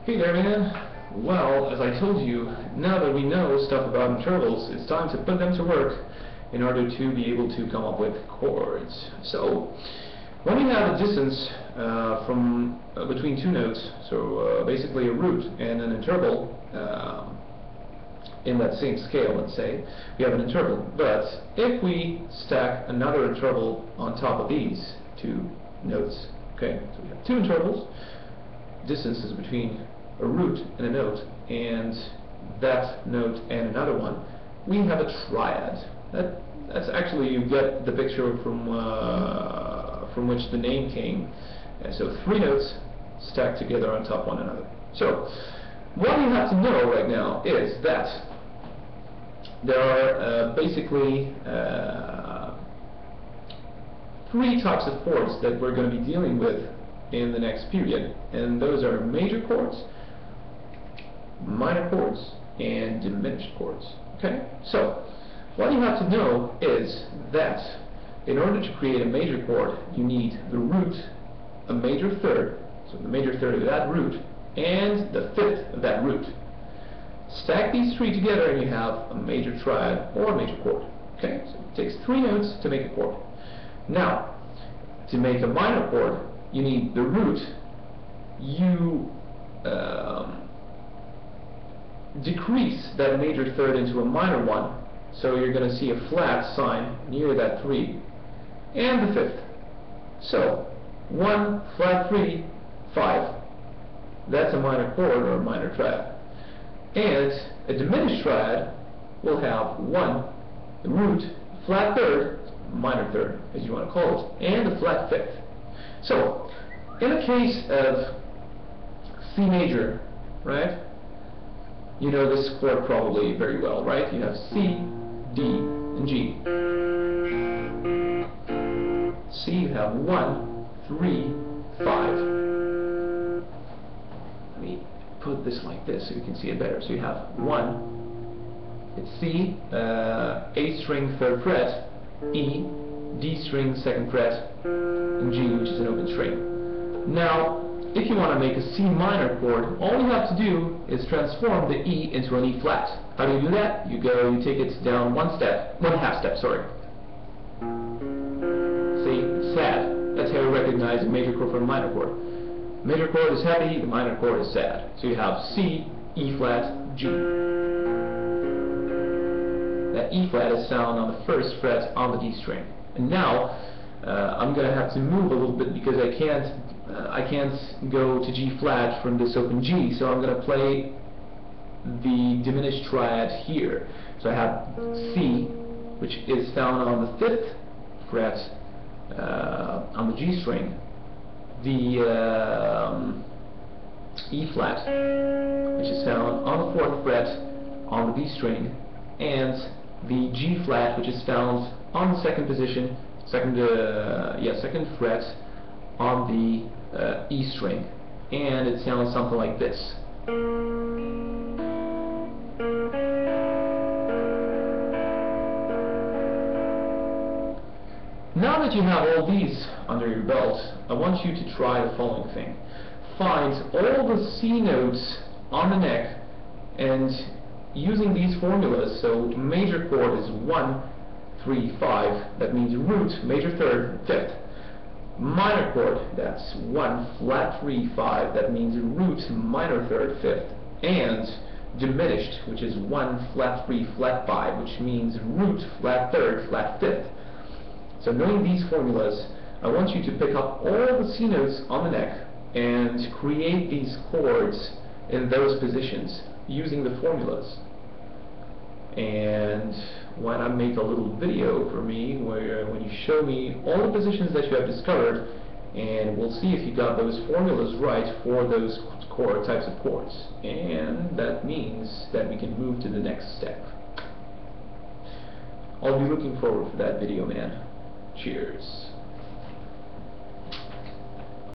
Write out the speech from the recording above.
Hey there, man. Well, as I told you, now that we know stuff about intervals, it's time to put them to work in order to be able to come up with chords. So, when you have a distance between two notes, so basically a root and an interval in that same scale, let's say, we have an interval. But if we stack another interval on top of these two notes, okay, so we have two intervals, distances between a root and a note, and that note and another one, we have a triad. That's actually, you get the picture from which the name came. And so three notes stacked together on top of one another. So what you have to know right now is that there are basically three types of chords that we're going to be dealing with in the next period, and those are major chords, minor chords, and diminished chords. Okay? So what you have to know is that in order to create a major chord, you need the root, a major third, so the major third of that root, and the fifth of that root. Stack these three together and you have a major triad or a major chord. Okay? So it takes three notes to make a chord. Now, to make a minor chord, you need the root. You decrease that major third into a minor one, so you're going to see a flat sign near that 3, and the fifth. So 1, flat 3, 5. That's a minor chord or a minor triad. And a diminished triad will have 1, the root, flat third, minor third, as you want to call it, and a flat fifth. So in the case of C major, right? You know this chord probably very well, right? You have C, D, and G. C, you have 1, 3, 5. Let me put this like this so you can see it better. So you have 1, it's C, A string 3rd fret, E, D string 2nd fret, and G, which is an open string. Now, if you want to make a C minor chord, all you have to do is transform the E into an E flat. How do you do that? You take it down one half step, sorry. See, it's sad. That's how you recognize a major chord from a minor chord. Major chord is happy, the minor chord is sad. So you have C, E flat, G. That E flat is found on the 1st fret on the D string. And now, I'm going to have to move a little bit because I can't go to G flat from this open G, so I'm going to play the diminished triad here. So I have C, which is found on the 5th fret on the G string, the E flat, which is found on the 4th fret on the B string, and the G flat, which is found on the 2nd position, 2nd fret on the E string, and it sounds something like this. Now that you have all these under your belt, I want you to try the following thing. Find all the C notes on the neck, and using these formulas, so major chord is 1, 3, 5, that means root, major third, fifth. Minor chord, that's 1, flat 3, 5, that means root, minor third, fifth. And diminished, which is 1, flat 3, flat 5, which means root, flat third, flat fifth. So knowing these formulas, I want you to pick up all the C notes on the neck and create these chords in those positions using the formulas. And why not make a little video for me where when you show me all the positions that you have discovered, and we'll see if you got those formulas right for those types of chords. And that means that we can move to the next step. I'll be looking forward for that video, man. Cheers.